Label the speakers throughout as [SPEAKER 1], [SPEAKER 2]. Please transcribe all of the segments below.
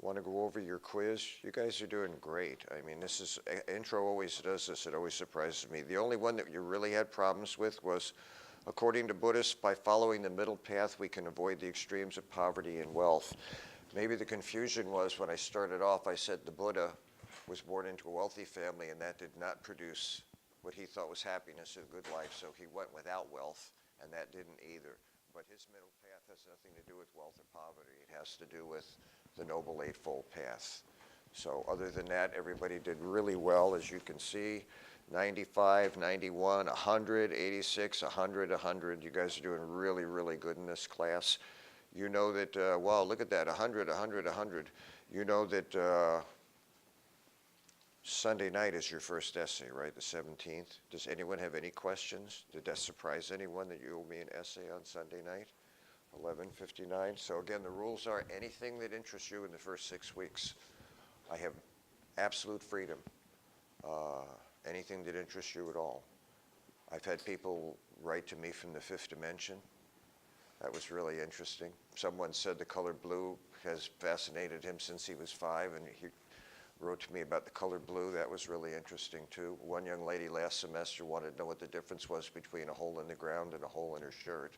[SPEAKER 1] Want to go over your quiz? You guys are doing great. I mean, this is, intro always does this. It always surprises me. The only one that you really had problems with was, according to Buddhists, by following the middle path, we can avoid the extremes of poverty and wealth. Maybe the confusion was when I started off, I said the Buddha was born into a wealthy family, and that did not produce what he thought was happiness and a good life, so he went without wealth, and that didn't either. But his middle path has nothing to do with wealth or poverty. It has to do with the Noble Eightfold Path. So other than that, everybody did really well, as you can see. 95, 91, 100, 86, 100, 100. You guys are doing really, really good in this class. You know that, wow, look at that, 100, 100, 100. You know that Sunday night is your first essay, right, the 17th? Does anyone have any questions? Did that surprise anyone that you owe me an essay on Sunday night? 11:59. So again, the rules are anything that interests you in the first 6 weeks. I have absolute freedom. Anything that interests you at all. I've had people write to me from the fifth dimension. That was really interesting. Someone said the color blue has fascinated him since he was 5, and he wrote to me about the color blue. That was really interesting too. One young lady last semester wanted to know what the difference was between a hole in the ground and a hole in her shirt.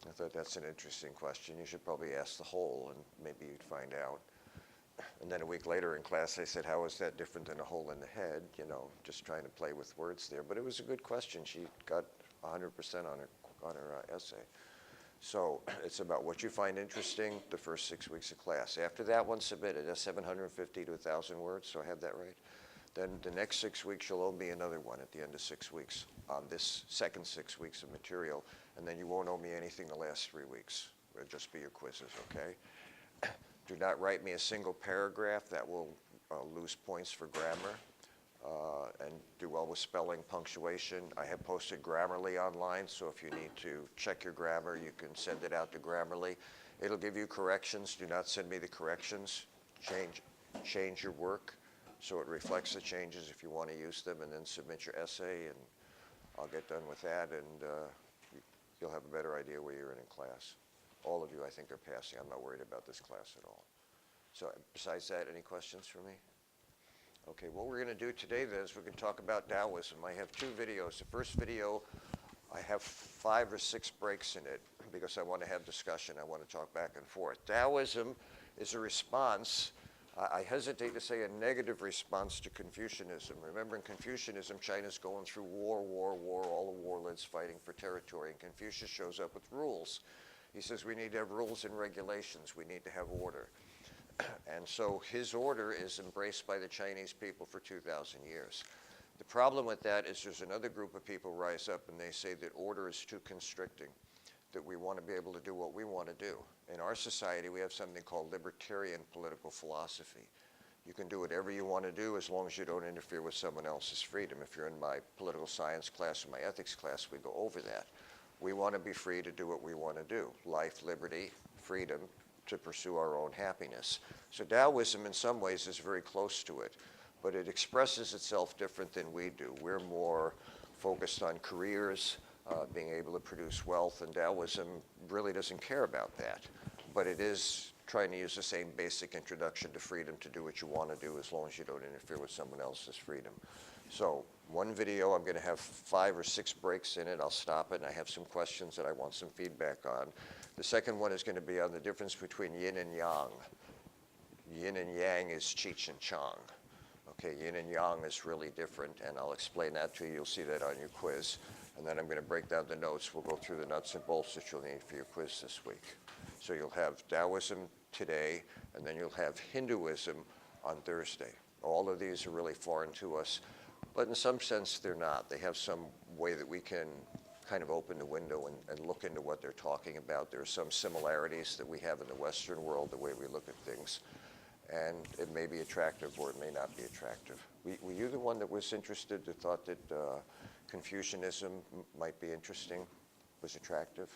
[SPEAKER 1] I thought that's an interesting question. You should probably ask the hole, and maybe you'd find out. And then a week later in class, I said, how is that different than a hole in the head? You know, just trying to play with words there. But it was a good question. She got 100% on her essay. So it's about what you find interesting the first 6 weeks of class. After that one submitted, that's 750 to 1,000 words, so I have that right? Then the next 6 weeks, you'll owe me another one at the end of 6 weeks on this second 6 weeks of material, and then you won't owe me anything the last 3 weeks. It'll just be your quizzes, okay? Do not write me a single paragraph. That will lose points for grammar. And do well with spelling, punctuation. I have posted Grammarly online, so if you need to check your grammar, you can send it out to Grammarly. It'll give you corrections. Do not send me the corrections. Change your work so it reflects the changes if you want to use them, and then submit your essay, and I'll get done with that, and you'll have a better idea where you're in class. All of you, I think, are passing. I'm not worried about this class at all. So besides that, any questions for me? Okay, what we're going to do today then is we're going to talk about Taoism. I have 2 videos. The first video, I have 5 or 6 breaks in it because I want to have discussion. I want to talk back and forth. Taoism is a response, I hesitate to say a negative response to Confucianism. Remember, in Confucianism, China's going through war, all the warlords fighting for territory, and Confucius shows up with rules. He says we need to have rules and regulations. We need to have order. And so his order is embraced by the Chinese people for 2,000 years. The problem with that is there's another group of people rise up and they say that order is too constricting, that we want to be able to do what we want to do. In our society, we have something called libertarian political philosophy. You can do whatever you want to do as long as you don't interfere with someone else's freedom. If you're in my political science class or my ethics class, we go over that. We want to be free to do what we want to do. Life, liberty, freedom, to pursue our own happiness. So Taoism in some ways is very close to it, but it expresses itself different than we do. We're more focused on careers, being able to produce wealth, and Taoism really doesn't care about that. But it is trying to use the same basic introduction to freedom to do what you want to do as long as you don't interfere with someone else's freedom. So one video, I'm going to have 5 or 6 breaks in it. I'll stop it, and I have some questions that I want some feedback on. The second one is going to be on the difference between yin and yang. Yin and yang is Cheech and Chong. Okay, yin and yang is really different, and I'll explain that to you. You'll see that on your quiz. And then I'm going to break down the notes. We'll go through the nuts and bolts that you'll need for your quiz this week. So you'll have Taoism today, and then you'll have Hinduism on Thursday. All of these are really foreign to us, but in some sense they're not. They have some way that we can kind of open the window and look into what they're talking about. There are some similarities that we have in the Western world, the way we look at things. And it may be attractive or it may not be attractive. Were you the one that was interested, that thought that Confucianism might be interesting, was attractive?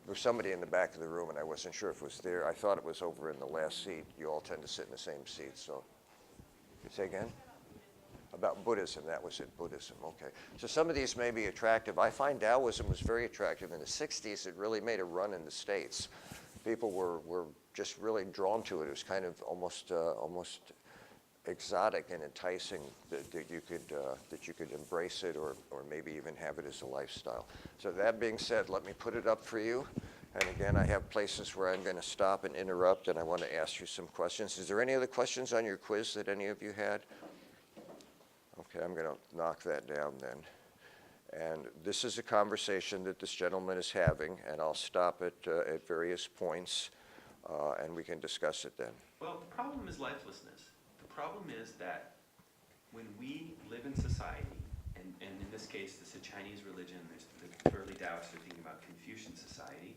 [SPEAKER 1] There was somebody in the back of the room and I wasn't sure if it was there. I thought it was over in the last seat. You all tend to sit in the same seat, so. You say again? About Buddhism, that was it, Buddhism, okay. So some of these may be attractive. I find Taoism was very attractive. In the 60s, it really made a run in the States. People were just really drawn to it. It was kind of almost exotic and enticing that you could embrace it or maybe even have it as a lifestyle. So that being said, let me put it up for you. And again, I have places where I'm going to stop and interrupt, and I want to ask you some questions. Is there any other questions on your quiz that any of you had? Okay, I'm going to knock that down then. And this is a conversation that this gentleman is having, and I'll stop at various points, and we can discuss it then.
[SPEAKER 2] Well, the problem is lifelessness. The problem is that when we live in society, and in this case, this is a Chinese religion, there's the early Taoists are thinking about Confucian society,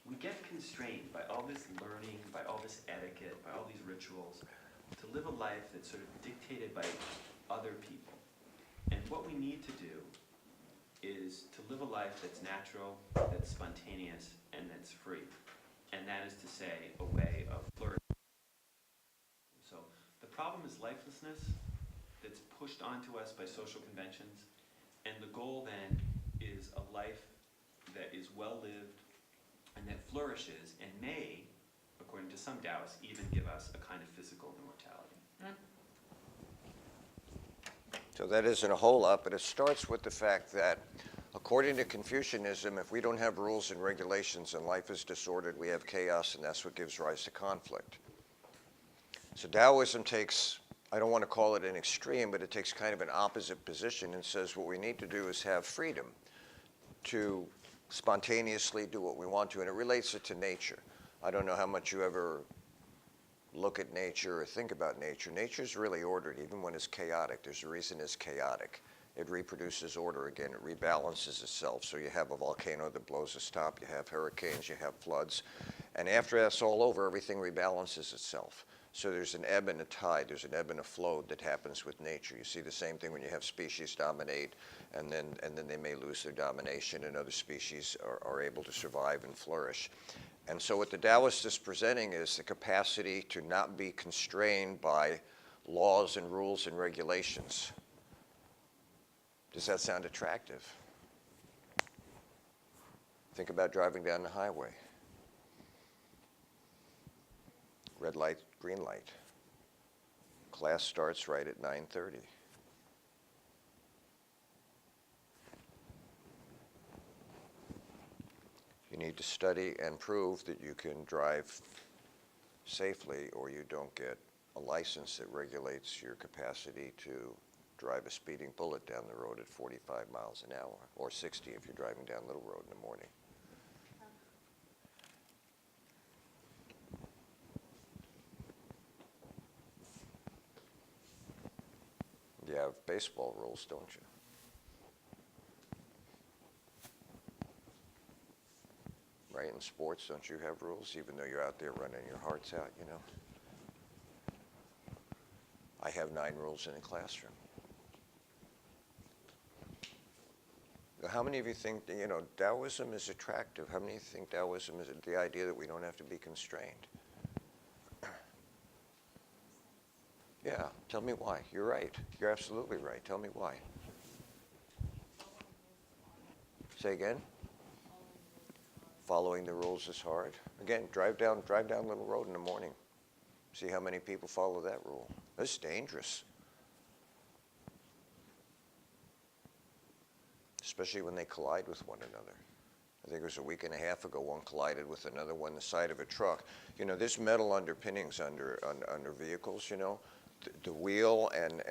[SPEAKER 2] we get constrained by all this learning, by all this etiquette, by all these rituals, to live a life that's sort of dictated by other people. And what we need to do is to live a life that's natural, that's spontaneous, and that's free. And that is to say, a way of flourishing. So the problem is lifelessness that's pushed onto us by social conventions, and the goal then is a life that is well-lived and that flourishes and may, according to some Taoists, even give us a kind of physical immortality.
[SPEAKER 1] So that isn't a whole lot, but it starts with the fact that according to Confucianism, if we don't have rules and regulations and life is disordered, we have chaos, and that's what gives rise to conflict. So Taoism takes, I don't want to call it an extreme, but it takes kind of an opposite position and says what we need to do is have freedom to spontaneously do what we want to, and it relates it to nature. I don't know how much you ever look at nature or think about nature. Nature's really ordered, even when it's chaotic. There's a reason it's chaotic. It reproduces order again. It rebalances itself. So you have a volcano that blows its top. You have hurricanes. You have floods. And after that's all over, everything rebalances itself. So there's an ebb and a tide. There's an ebb and a flow that happens with nature. You see the same thing when you have species dominate, and then they may lose their domination, and other species are able to survive and flourish. And so what the Taoist is presenting is the capacity to not be constrained by laws and rules and regulations. Does that sound attractive? Think about driving down the highway. Red light, green light. Class starts right at 9:30. You need to study and prove that you can drive safely, or you don't get a license that regulates your capacity to drive a speeding bullet down the road at 45 miles an hour, or 60 if you're driving down Little Road in the morning. You have baseball rules, don't you? Right, in sports, don't you have rules, even though you're out there running your hearts out, you know? I have 9 rules in a classroom. How many of you think, that, Taoism is attractive? How many of you think Taoism is the idea that we don't have to be constrained? Yeah, tell me why. You're right. You're absolutely right. Tell me why. Say again? Following the rules is hard. Again, drive down Little Road in the morning. See how many people follow that rule. It's dangerous. Especially when they collide with one another. I think it was a week and a half ago, one collided with another one, the side of a truck. There's metal underpinnings under vehicles, The wheel and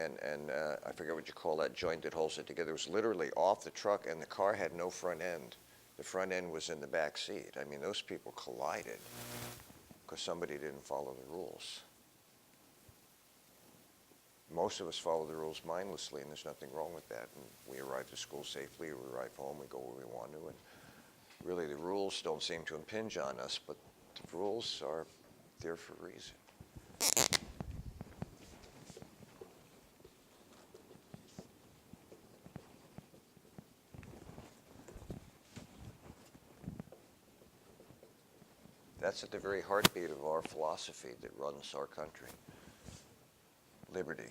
[SPEAKER 1] I forget what you call that joint that holds it together. It was literally off the truck, and the car had no front end. The front end was in the back seat. I mean, those people collided because somebody didn't follow the rules. Most of us follow the rules mindlessly, and there's nothing wrong with that. And we arrive to school safely, we arrive home, we go where we want to. And really, the rules don't seem to impinge on us, but the rules are there for a reason. That's at the very heartbeat of our philosophy that runs our country. Liberty.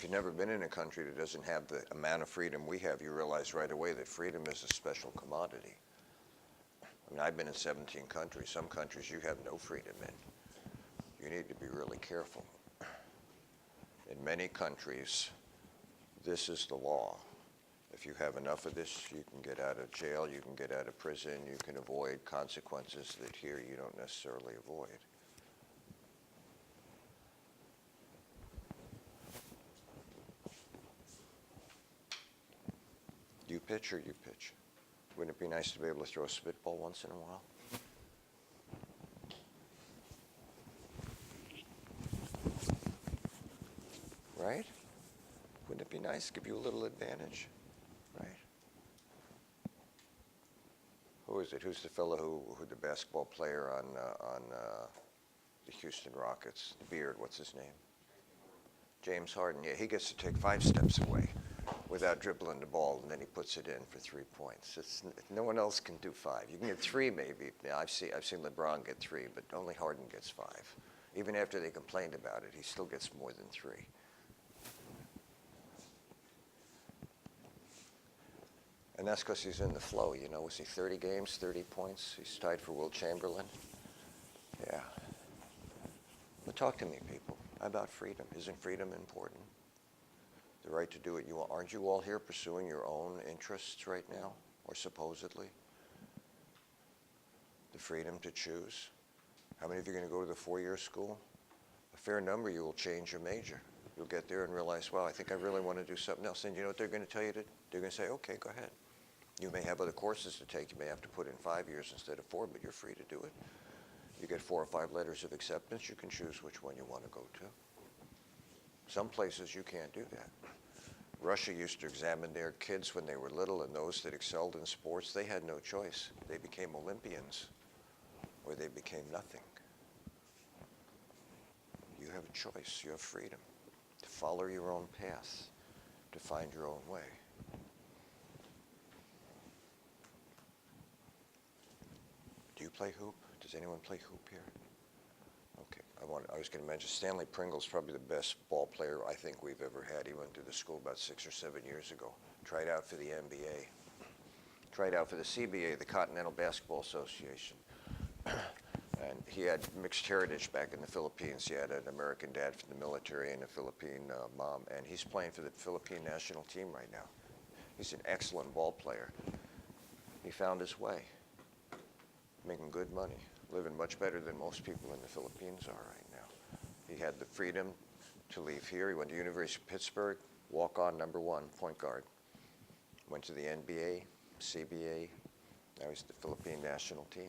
[SPEAKER 1] you've never been in a country that doesn't have the amount of freedom we have, you realize right away that freedom is a special commodity. I mean, I've been in 17 countries. Some countries you have no freedom in. You need to be really careful. In many countries, this is the law. If you have enough of this, you can get out of jail, you can get out of prison, you can avoid consequences that here you don't necessarily avoid. Do you pitch or you pitch? Wouldn't it be nice to be able to throw a spitball once in a while? Right? Wouldn't it be nice? Give you a little advantage, right? Who is it? Who's the fellow who the basketball player on the Houston Rockets? The beard, what's his name? James Harden. Yeah, he gets to take 5 steps away without dribbling the ball, and then he puts it in for 3 points. No one else can do 5. You can get 3 maybe. Yeah, I've seen LeBron get 3, but only Harden gets 5. Even after they complained about it, he still gets more than 3. And that's because he's in the flow, you know. Was he 30 games, 30 points? He's tied for Will Chamberlain. Yeah. But talk to me, people, about freedom. Isn't freedom important? The right to do it. Aren't you all here pursuing your own interests right now, or supposedly? The freedom to choose. How many of you are going to go to the 4-year school? A fair number of you will change your major. You'll get there and realize, well, I think I really want to do something else. And you know what they're going to tell you to? They're going to say, okay, go ahead. You may have other courses to take. You may have to put in 5 years instead of 4, but you're free to do it. You get 4 or 5 letters of acceptance. You can choose which one you want to go to. Some places you can't do that. Russia used to examine their kids when they were little, and those that excelled in sports, they had no choice. They became Olympians, or they became nothing. You have a choice. You have freedom to follow your own path, to find your own way. Do you play hoop? Does anyone play hoop here? Okay. I was going to mention Stanley Pringle's probably the best ball player I think we've ever had. He went to the school about 6 or 7 years ago. Tried out for the NBA. Tried out for the CBA, the Continental Basketball Association. And he had mixed heritage back in the Philippines. He had an American dad from the military and a Philippine mom. And he's playing for the Philippine national team right now. He's an excellent ball player. He found his way. Making good money, living much better than most people in the Philippines are right now. He had the freedom to leave here. He went to University of Pittsburgh, walk-on #1, point guard. Went to the NBA, CBA. Now he's the Philippine national team.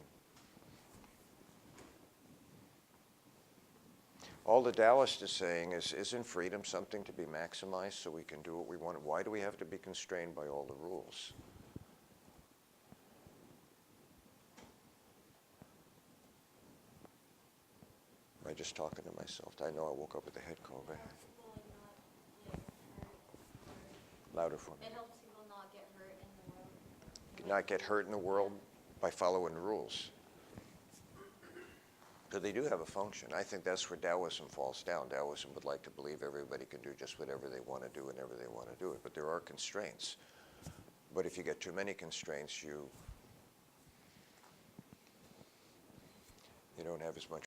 [SPEAKER 1] All the Taoist is saying is, isn't freedom something to be maximized so we can do what we want? Why do we have to be constrained by all the rules? Am I just talking to myself? I know I woke up with a head cold. Louder for me.
[SPEAKER 3] It helps people not get hurt in the world.
[SPEAKER 1] Not get hurt in the world by following the rules. So they do have a function. I think that's where Taoism falls down. Taoism would like to believe everybody can do just whatever they want to do whenever they want to do it. But there are constraints. But if you get too many constraints, you don't have as much